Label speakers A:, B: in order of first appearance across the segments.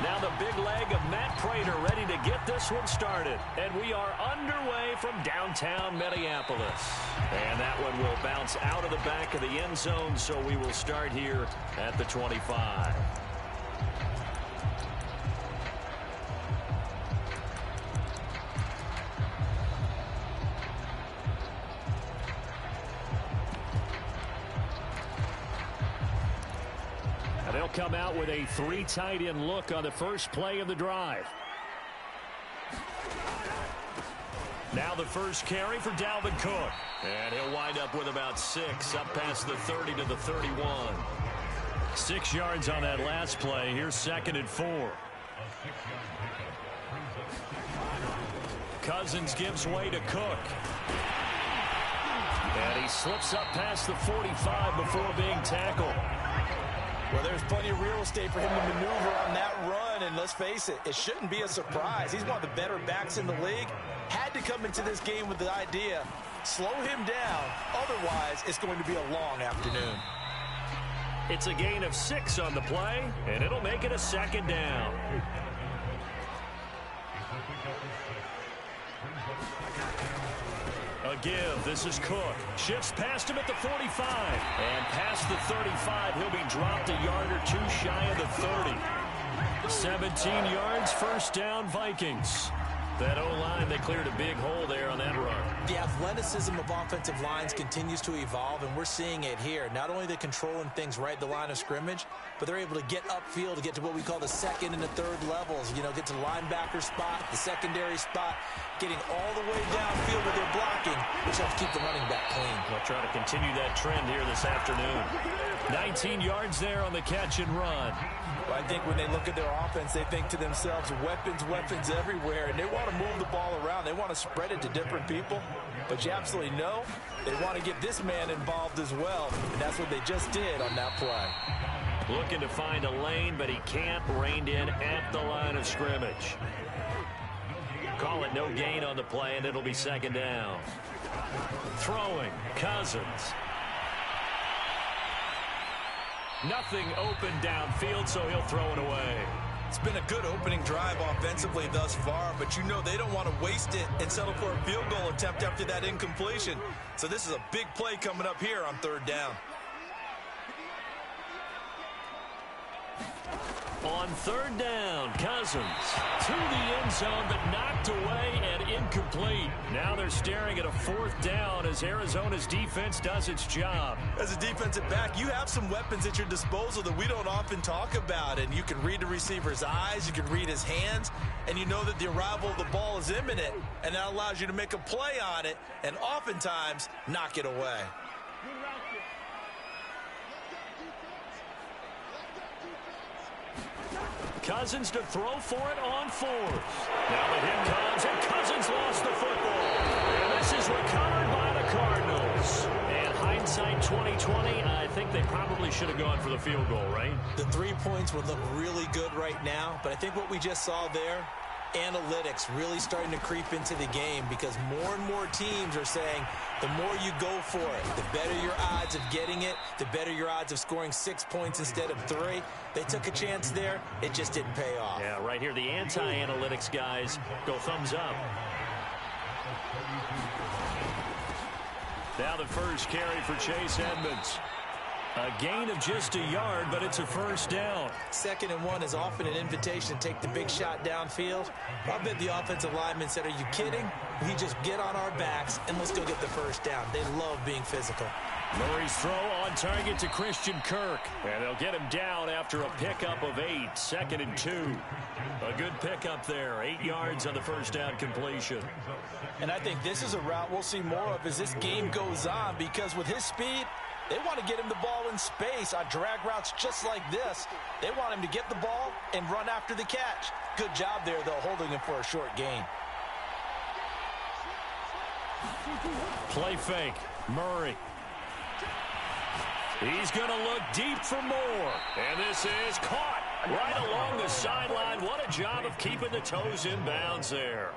A: Now the big leg of Matt Prater ready to get this one started. And we are underway from downtown Minneapolis. And that one will bounce out of the back of the end zone, so we will start here at the 25. They'll come out with a 3 tight end look on the first play of the drive. Now the first carry for Dalvin Cook. And he'll wind up with about 6 up past the 30 to the 31. 6 yards on that last play. Here's 2nd and 4. Cousins gives way to Cook. And he slips up past the 45 before being tackled.
B: Well, there's plenty of real estate for him to maneuver on that run, and let's face it, it shouldn't be a surprise. He's one of the better backs in the league. Had to come into this game with the idea, slow him down, otherwise it's going to be a long afternoon.
A: It's a gain of 6 on the play, and it'll make it a 2nd down. A give. This is Cook. Shifts past him at the 45. And past the 35, he'll be dropped a yard or 2 shy of the 30. 17 yards, 1st down, Vikings. That O-line, they cleared a big hole there on that run.
B: The athleticism of offensive lines continues to evolve, and we're seeing it here. Not only they're controlling things right at the line of scrimmage, but they're able to get upfield to get to what we call the 2nd and the 3rd levels. You know, get to the linebacker spot, the secondary spot, getting all the way downfield with their blocking, which helps keep the running back clean.
A: We'll try to continue that trend here this afternoon. 19 yards there on the catch and run.
B: I think when they look at their offense, they think to themselves, weapons, weapons everywhere, and they want to move the ball around. They want to spread it to different people, but you absolutely know they want to get this man involved as well, and that's what they just did on that play.
A: Looking to find a lane, but he can't. Reined in at the line of scrimmage. Call it no gain on the play, and it'll be 2nd down. Throwing, Cousins. Nothing open downfield, so he'll throw it away.
C: It's been a good opening drive offensively thus far, but you know they don't want to waste it and settle for a field goal attempt after that incompletion. So this is a big play coming up here on 3rd down.
A: On 3rd down, Cousins to the end zone, but knocked away and incomplete. Now they're staring at a 4th down as Arizona's defense does its job.
C: As a defensive back, you have some weapons at your disposal that we don't often talk about, and you can read the receiver's eyes, you can read his hands, and you know that the arrival of the ball is imminent, and that allows you to make a play on it and oftentimes knock it away.
A: Cousins to throw for it on 4th. Now the hit comes, and Cousins lost the football. And this is recovered by the Cardinals. And hindsight 2020, I think they probably should have gone for the field goal, right?
B: The 3 points would look really good right now, but I think what we just saw there, analytics really starting to creep into the game, because more and more teams are saying the more you go for it, the better your odds of getting it, the better your odds of scoring 6 points instead of 3. They took a chance there. It just didn't pay off.
A: Yeah, right here, the anti-analytics guys go thumbs up. Now the first carry for Chase Edmonds. A gain of just a yard, but it's a 1st down.
B: 2nd and 1 is often an invitation to take the big shot downfield. I bet the offensive lineman said, are you kidding? We just get on our backs and let's go get the 1st down. They love being physical.
A: Murray's throw on target to Christian Kirk. And they'll get him down after a pickup of 8. 2nd and 2. A good pickup there. 8 yards on the 1st down completion.
B: And I think this is a route we'll see more of as this game goes on, because with his speed, they want to get him the ball in space on drag routes just like this. They want him to get the ball and run after the catch. Good job there, though, holding him for a short gain.
A: Play fake. Murray. He's going to look deep for more. And this is caught right along the sideline. What a job of keeping the toes in bounds there.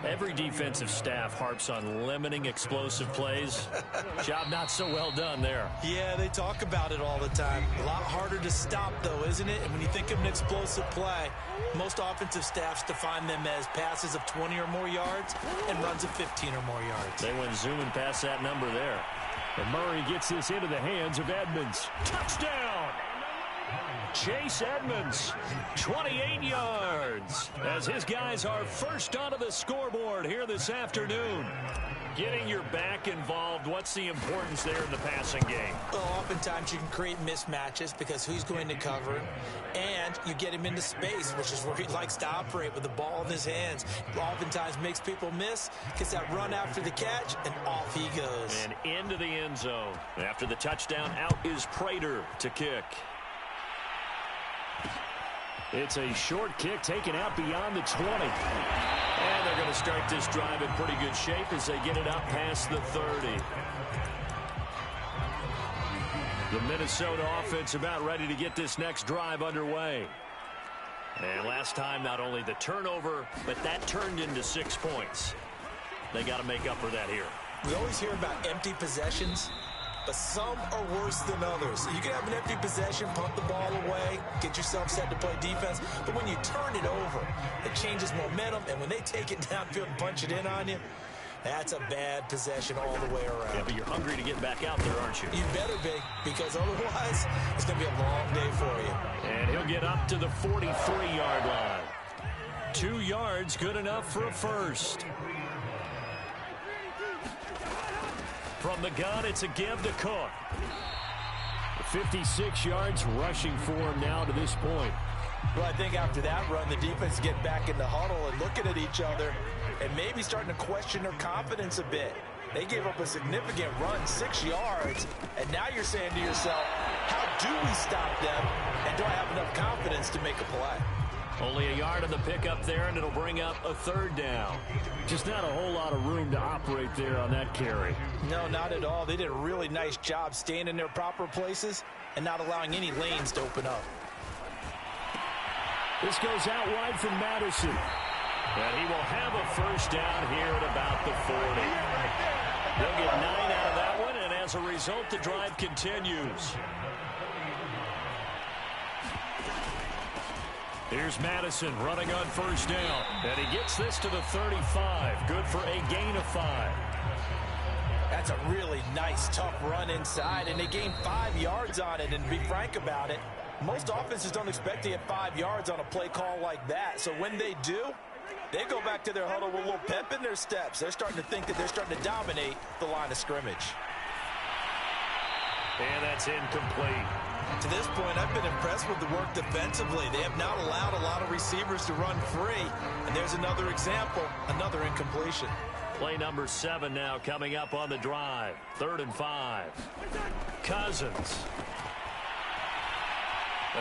A: Every defensive staff harps on limiting explosive plays. Job not so well done there.
B: Yeah, they talk about it all the time. A lot harder to stop, though, isn't it? And when you think of an explosive play, most offensive staffs define them as passes of 20 or more yards and runs of 15 or more yards.
A: They went zooming past that number there. And Murray gets this into the hands of Edmonds. Touchdown! Chase Edmonds, 28 yards, as his guys are first onto the scoreboard here this afternoon. Getting your back involved, what's the importance there in the passing game?
B: Well, oftentimes you can create mismatches because who's going to cover him, and you get him into space, which is where he likes to operate with the ball in his hands. Oftentimes makes people miss, gets that run after the catch, and off he goes.
A: And into the end zone. After the touchdown, out is Prater to kick. It's a short kick taken out beyond the 20. And they're going to start this drive in pretty good shape as they get it up past the 30. The Minnesota offense about ready to get this next drive underway. And last time, not only the turnover, but that turned into 6 points. They got to make up for that here.
B: We always hear about empty possessions, but some are worse than others. You can have an empty possession, punt the ball away, get yourself set to play defense, but when you turn it over, it changes momentum, and when they take it downfield and punch it in on you, that's a bad possession all the way around.
A: Yeah, but you're hungry to get back out there, aren't you?
B: You better be, because otherwise, it's going to be a long day for you.
A: And he'll get up to the 43-yard line. 2 yards, good enough for a first. From the gun, it's a give to Cook. 56 yards rushing for him now to this point.
B: Well, I think after that run, the defense get back in the huddle and looking at each other and maybe starting to question their confidence a bit. They gave up a significant run, 6 yards, and now you're saying to yourself, how do we stop them, and do I have enough confidence to make a play?
A: Only a yard on the pickup there, and it'll bring up a third down. Just not a whole lot of room to operate there on that carry.
B: No, not at all. They did a really nice job staying in their proper places and not allowing any lanes to open up.
A: This goes out wide from Madison. And he will have a first down here at about the 40. They'll get 9 out of that one, and as a result, the drive continues. Here's Madison running on first down. And he gets this to the 35. Good for a gain of 5.
B: That's a really nice, tough run inside, and they gained 5 yards on it. And to be frank about it, most offenses don't expect to get 5 yards on a play call like that. So when they do, they go back to their huddle with a little pep in their steps. They're starting to think that they're starting to dominate the line of scrimmage.
A: And that's incomplete.
B: To this point, I've been impressed with the work defensively. They have not allowed a lot of receivers to run free. And there's another example, another incompletion.
A: Play number 7 now coming up on the drive. 3rd and 5. Cousins.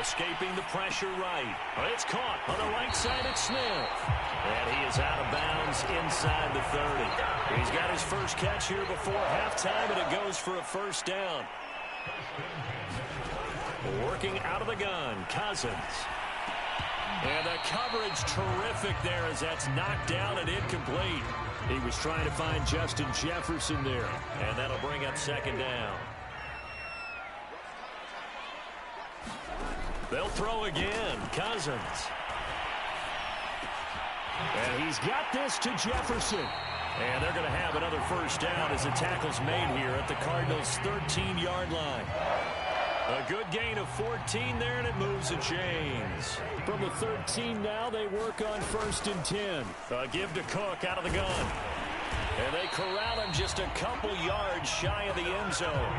A: Escaping the pressure right. It's caught on the right side at Smith. And he is out of bounds inside the 30. He's got his first catch here before halftime, and it goes for a first down. Working out of the gun, Cousins. And the coverage terrific there as that's knocked down and incomplete. He was trying to find Justin Jefferson there, and that'll bring up 2nd down. They'll throw again, Cousins. And he's got this to Jefferson. And they're going to have another first down as the tackle's made here at the Cardinals' 13-yard line. A good gain of 14 there, and it moves the chains. From the 13 now, they work on 1st and 10. A give to Cook out of the gun. And they corral him just a couple yards shy of the end zone.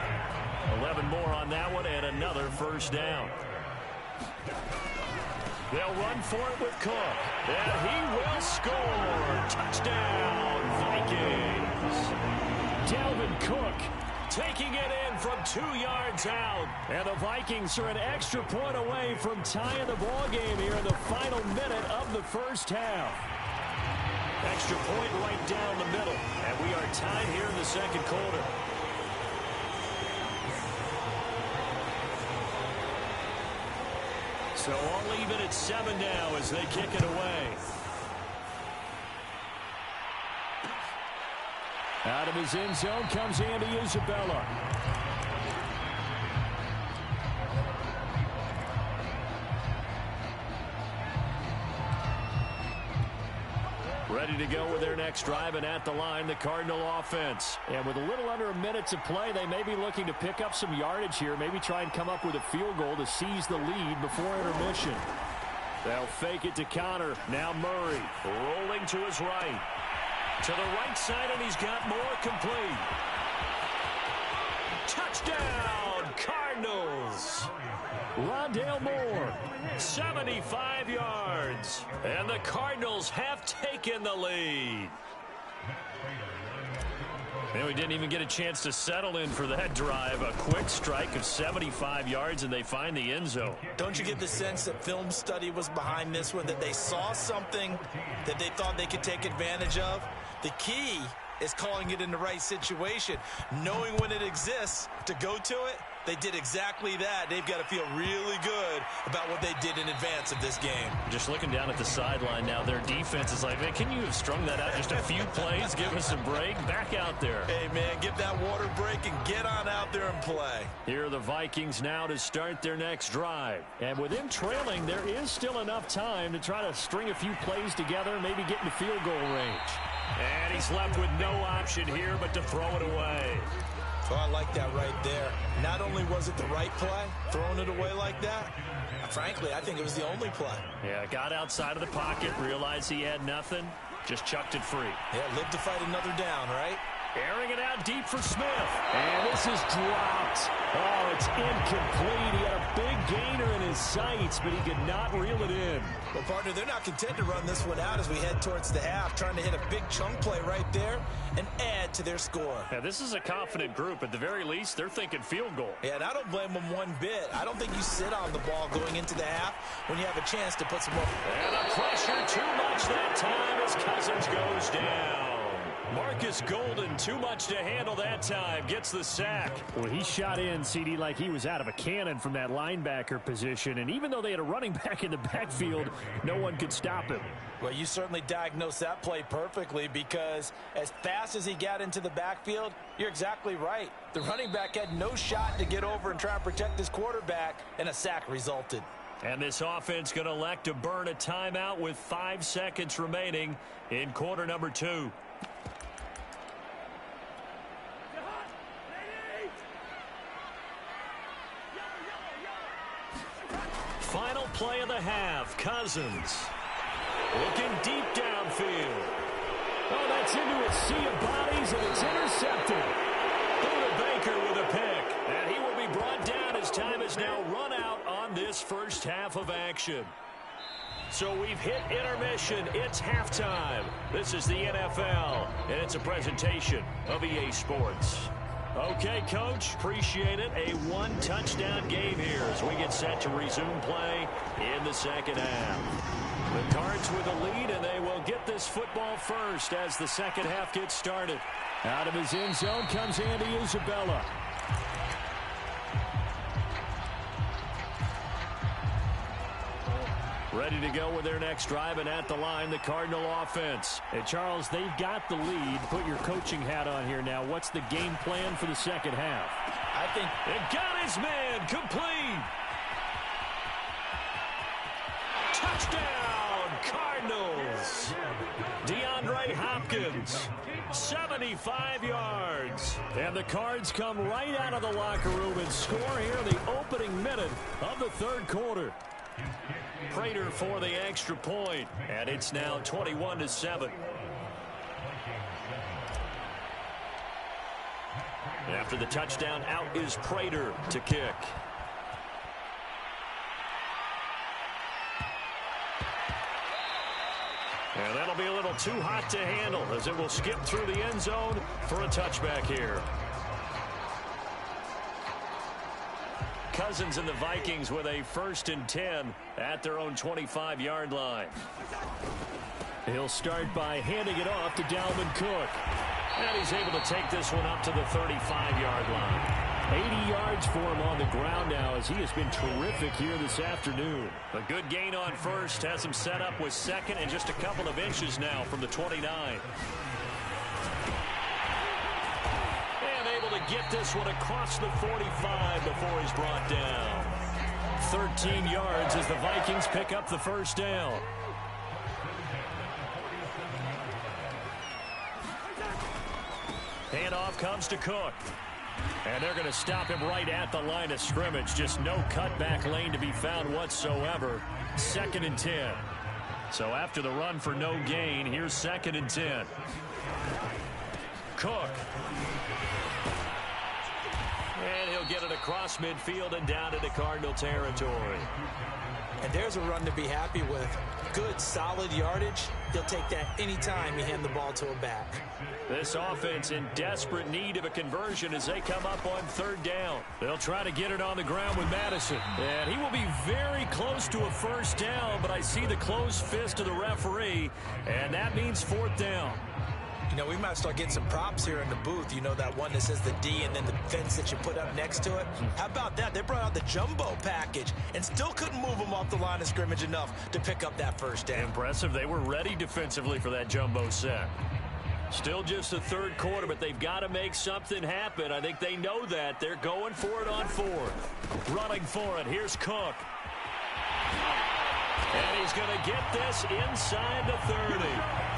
A: 11 more on that one, and another first down. They'll run for it with Cook. And he will score. Touchdown, Vikings. Dalvin Cook taking it in from 2 yards out. And the Vikings are an extra point away from tying the ball game here in the final minute of the first half. Extra point right down the middle. And we are tied here in the second quarter. So all even at 7 now as they kick it away. Out of his end zone comes Andy Isabella. Ready to go with their next drive, and at the line, the Cardinal offense. And with a little under a minute to play, they may be looking to pick up some yardage here, maybe try and come up with a field goal to seize the lead before intermission. They'll fake it to Connor. Now Murray rolling to his right. To the right side, and he's got more complete. Touchdown, Cardinals. Rondale Moore, 75 yards. And the Cardinals have taken the lead. And we didn't even get a chance to settle in for that drive. A quick strike of 75 yards, and they find the end zone.
B: Don't you get the sense that film study was behind this one, that they saw something that they thought they could take advantage of? The key is calling it in the right situation, knowing when it exists to go to it. They did exactly that. They've got to feel really good about what they did in advance of this game.
A: Just looking down at the sideline now, their defense is like, man, can you have strung that out just a few plays? Give us a break. Back out there.
B: Hey, man, give that water break and get on out there and play.
A: Here are the Vikings now to start their next drive. And with them trailing, there is still enough time to try to string a few plays together, maybe get into field goal range. And he's left with no option here but to throw it away.
B: Oh, I like that right there. Not only was it the right play, throwing it away like that, frankly, I think it was the only play.
A: Yeah, got outside of the pocket, realized he had nothing, just chucked it free.
B: Yeah, live to fight another down, right?
A: Airing it out deep for Smith. And this is dropped. Oh, it's incomplete. He had a big gainer in his sights, but he could not reel it in.
B: Well, partner, they're not content to run this one out as we head towards the half, trying to hit a big chunk play right there and add to their score.
A: Yeah, this is a confident group. At the very least, they're thinking field goal.
B: Yeah, and I don't blame them one bit. I don't think you sit on the ball going into the half when you have a chance to put some more.
A: And the pressure too much that time as Cousins goes down. Marcus Golden, too much to handle that time, gets the sack. Well, he shot in, CD, like he was out of a cannon from that linebacker position. And even though they had a running back in the backfield, no one could stop him.
B: Well, you certainly diagnosed that play perfectly, because as fast as he got into the backfield, you're exactly right. The running back had no shot to get over and try and protect his quarterback, and a sack resulted.
A: And this offense going to elect to burn a timeout with 5 seconds remaining in quarter number 2. Final play of the half. Cousins looking deep downfield. Oh, that's into a sea of bodies, and it's intercepted. Buda Baker with a pick. And he will be brought down as time has now run out on this first half of action. So we've hit intermission. It's halftime. This is the NFL, and it's a presentation of EA Sports. Okay, Coach, appreciate it. A one-touchdown game here as we get set to resume play in the second half. The Cards with a lead, and they will get this football first as the second half gets started. Out of his end zone comes Andy Isabella. Ready to go with their next drive, and at the line, the Cardinal offense. And Charles, they've got the lead. Put your coaching hat on here now. What's the game plan for the second half?
B: I think
A: it got his man complete. Touchdown, Cardinals. DeAndre Hopkins, 75 yards. And the Cards come right out of the locker room and score here in the opening minute of the third quarter. Prater for the extra point, and it's now 21-7. After the touchdown, out is Prater to kick. And that'll be a little too hot to handle as it will skip through the end zone for a touchback here. Cousins and the Vikings with a 1st and 10 at their own 25-yard line. He'll start by handing it off to Dalvin Cook. And he's able to take this one up to the 35-yard line. 80 yards for him on the ground now as he has been terrific here this afternoon. A good gain on first has him set up with second and just a couple of inches now from the 29. able to get this one across the 45 before he's brought down. 13 yards as the Vikings pick up the first down. Handoff comes to Cook. And they're going to stop him right at the line of scrimmage. Just no cutback lane to be found whatsoever. 2nd and 10. So after the run for no gain, here's 2nd and 10. Cook. And he'll get it across midfield and down into Cardinal territory.
B: And there's a run to be happy with. Good, solid yardage. He'll take that anytime you hand the ball to a back.
A: This offense in desperate need of a conversion as they come up on 3rd down. They'll try to get it on the ground with Madison. And he will be very close to a first down, but I see the closed fist of the referee, and that means 4th down.
B: You know, we might start getting some props here in the booth. You know, that one that says the D and then the fence that you put up next to it. How about that? They brought out the jumbo package and still couldn't move them off the line of scrimmage enough to pick up that first down.
A: Impressive. They were ready defensively for that jumbo set. Still just the 3rd quarter, but they've got to make something happen. I think they know that. They're going for it on 4th. Running for it. Here's Cook. And he's going to get this inside the 30.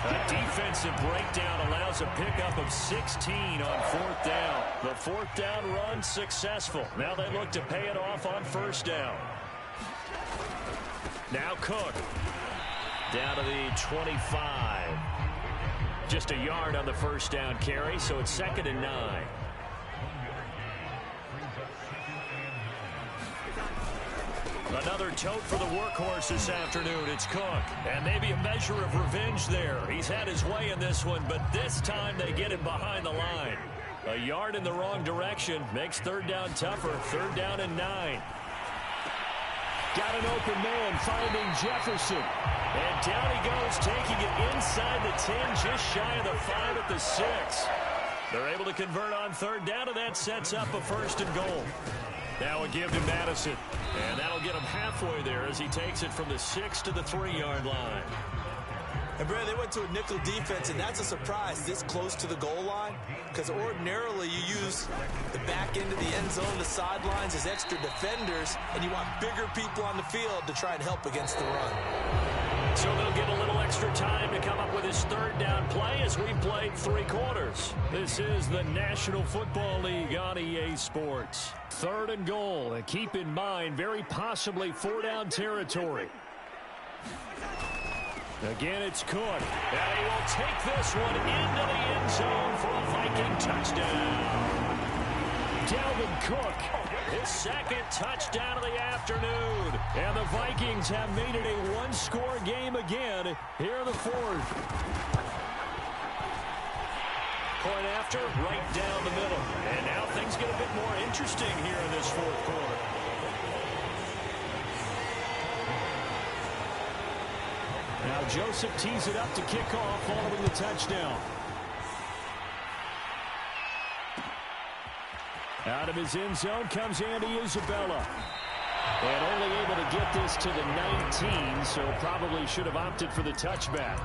A: A defensive breakdown allows a pickup of 16 on 4th down. The 4th down run successful. Now they look to pay it off on 1st down. Now Cook. Down to the 25. Just a yard on the 1st down carry, so it's 2nd and 9. Another tote for the workhorse this afternoon. It's Cook. And maybe a measure of revenge there. He's had his way in this one, but this time they get him behind the line. A yard in the wrong direction makes 3rd down tougher. 3rd down and 9. Got an open man finding Jefferson. And down he goes, taking it inside the 10, just shy of the 5 at the 6. They're able to convert on 3rd down, and that sets up a 1st and goal. Now a give to Madison. And that'll get him halfway there as he takes it from the 6 to the 3-yard line.
B: And, Brad, they went to a nickel defense, and that's a surprise this close to the goal line, because ordinarily you use the back end of the end zone, the sidelines as extra defenders, and you want bigger people on the field to try and help against the run.
A: So they'll get a little extra time to come up with his 3rd down play as we played 3 quarters. This is the National Football League on EA Sports. 3rd and goal, and keep in mind, very possibly 4-down territory. Again, it's Cook. And he will take this one into the end zone for a Viking touchdown. Dalvin Cook, his 2nd touchdown of the afternoon. And the Vikings have made it a 1-score game again here in the 4th. Point after, right down the middle. And now things get a bit more interesting here in this 4th quarter. Now Joseph tees it up to kick off following the touchdown. Out of his end zone comes Andy Isabella. And only able to get this to the 19, so probably should have opted for the touchback.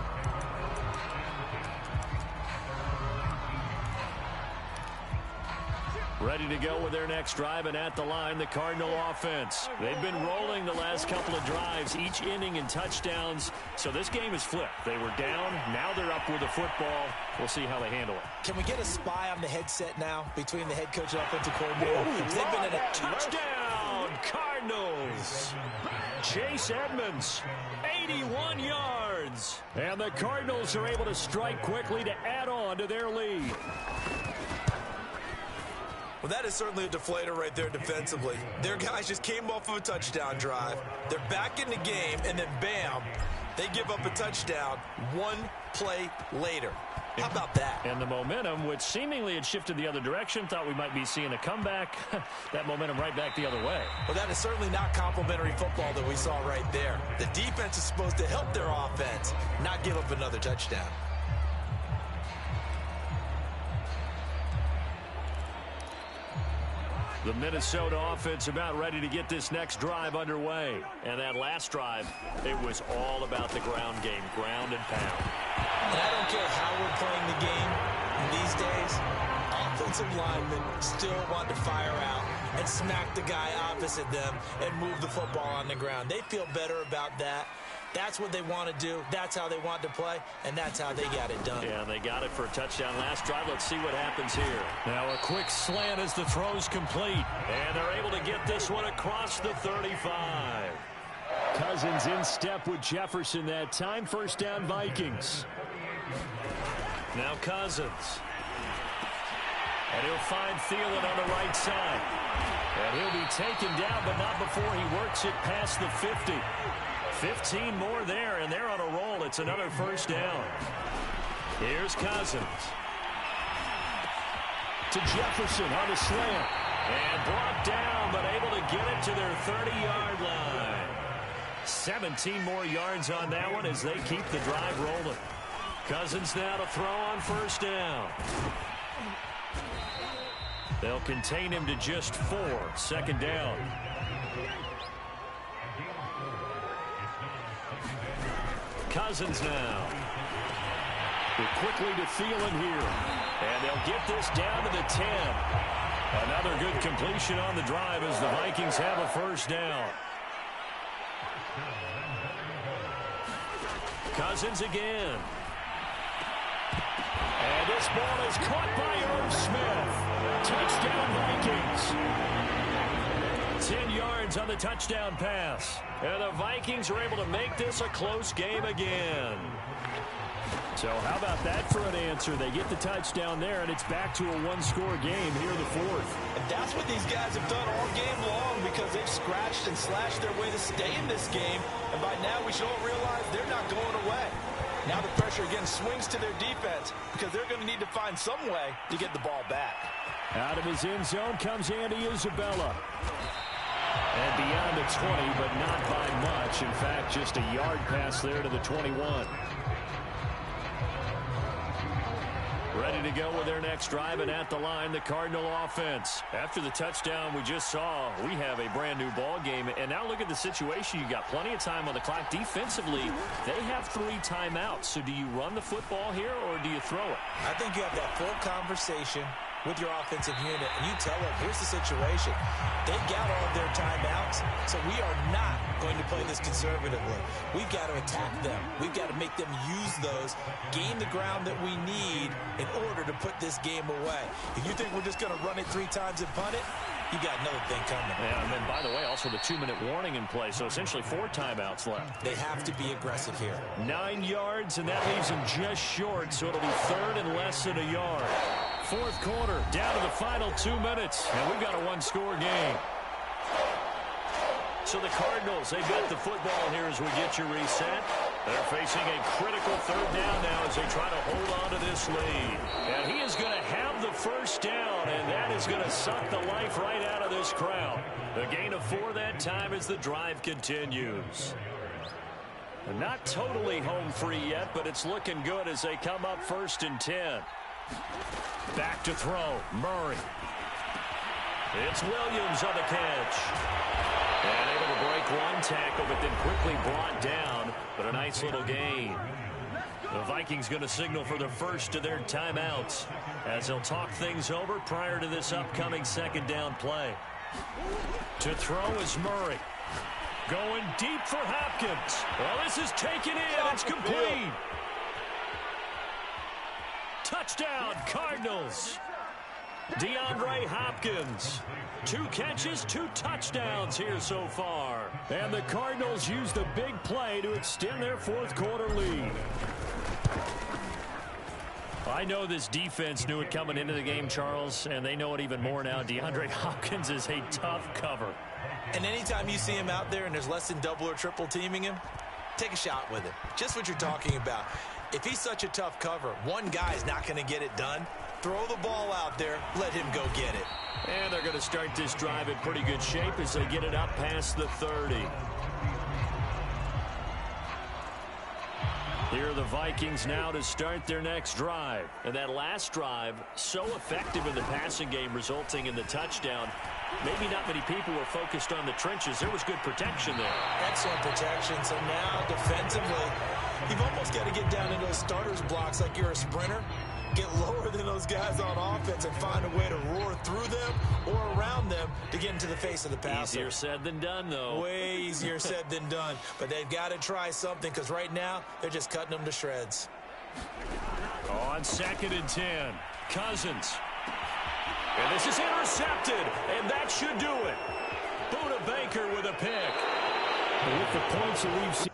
A: Ready to go with their next drive, and at the line, the Cardinal offense. They've been rolling the last couple of drives, each inning in touchdowns, so this game is flipped. They were down, now they're up with the football. We'll see how they handle it.
B: Can we get a spy on the headset now between the head coach and offensive coordinator? They've been in a
A: touchdown, Cardinals. Chase Edmonds, 81 yards. And the Cardinals are able to strike quickly to add on to their lead.
C: Well, that is certainly a deflator right there defensively. Their guys just came off of a touchdown drive. They're back in the game, and then bam, they give up a touchdown 1 play later. How about that?
A: And the momentum, which seemingly had shifted the other direction, thought we might be seeing a comeback. That momentum right back the other way.
B: Well, that is certainly not complimentary football that we saw right there. The defense is supposed to help their offense, not give up another touchdown.
A: The Minnesota offense about ready to get this next drive underway. And that last drive, it was all about the ground game, ground and pound.
B: And I don't care how we're playing the game these days, offensive linemen still want to fire out and smack the guy opposite them and move the football on the ground. They feel better about that. That's what they want to do. That's how they want to play, and that's how they got it done.
A: Yeah, they got it for a touchdown last drive. Let's see what happens here. Now a quick slant as the throw's complete, and they're able to get this one across the 35. Cousins in step with Jefferson that time. First down, Vikings. Now Cousins. And he'll find Thielen on the right side. And he'll be taken down, but not before he works it past the 50. 15 more there, and they're on a roll. It's another first down. Here's Cousins. To Jefferson on the slant. And brought down, but able to get it to their 30-yard line. 17 more yards on that one as they keep the drive rolling. Cousins now to throw on first down. They'll contain him to just 4. Second down. Cousins now. Quickly to Thielen here. And they'll get this down to the 10. Another good completion on the drive as the Vikings have a first down. Cousins again. And this ball is caught by Irv Smith. Touchdown Vikings. 10 yards on the touchdown pass. And the Vikings are able to make this a close game again. So how about that for an answer? They get the touchdown there, and it's back to a one-score game here in the fourth.
B: And that's what these guys have done all game long because they've scratched and slashed their way to stay in this game. And by now we should all realize they're not going away. Now the pressure again swings to their defense because they're going to need to find some way to get the ball back.
A: Out of his end zone comes Andy Isabella. And beyond the 20, but not by much. In fact, just a yard pass there to the 21. Ready to go with their next drive, and at the line, the Cardinal offense. After the touchdown we just saw, we have a brand new ball game. And now look at the situation. You got plenty of time on the clock. Defensively, they have 3 timeouts. So do you run the football here or do you throw it?
B: I think you have that full conversation with your offensive unit, and you tell them, here's the situation. They got all of their timeouts, so we are not going to play this conservatively. We've got to attack them. We've got to make them use those, gain the ground that we need in order to put this game away. If you think we're just going to run it 3 times and punt it, you got another thing coming.
A: Yeah, and then, by the way, also the 2-minute warning in play, so essentially 4 timeouts left.
B: They have to be aggressive here.
A: 9 yards, and that leaves them just short, so it'll be 3rd and less than a yard. Fourth quarter, down to the final 2 minutes, and we've got a one-score game. So the Cardinals, they've got the football here as we get you reset. They're facing a critical 3rd down now as they try to hold on to this lead. And he is going to have the first down, and that is going to suck the life right out of this crowd. The gain of 4 that time as the drive continues. And not totally home free yet, but it's looking good as they come up 1st and 10. Back to throw, Murray. It's Williams on the catch. And able to break 1 tackle, but then quickly brought down. But a nice little gain. The Vikings going to signal for the first of their timeouts as they'll talk things over prior to this upcoming 2nd down play. To throw is Murray. Going deep for Hopkins. Well, this is taken in. It's complete. Touchdown, Cardinals. DeAndre Hopkins. 2 catches, 2 touchdowns here so far. And the Cardinals use the big play to extend their 4th quarter lead. I know this defense knew it coming into the game, Charles, and they know it even more now. DeAndre Hopkins is a tough cover.
B: And anytime you see him out there and there's less than double or triple teaming him, take a shot with him. Just what you're talking about. If he's such a tough cover, one guy's not going to get it done. Throw the ball out there. Let him go get it.
A: And they're going to start this drive in pretty good shape as they get it up past the 30. Here are the Vikings now to start their next drive. And that last drive, so effective in the passing game, resulting in the touchdown. Maybe not many people were focused on the trenches. There was good protection there.
B: Excellent protection. So now defensively, you've almost got to get down into those starters blocks like you're a sprinter get lower than those guys on offense and find a way to roar through them or around them to get into the face of the passer.
A: Easier said than done, though.
B: Way easier said than done. But they've got to try something because right now they're just cutting them to shreds.
A: On 2nd and 10, Cousins. And this is intercepted, and that should do it. Buda Baker with a pick.
D: With the points that we've seen.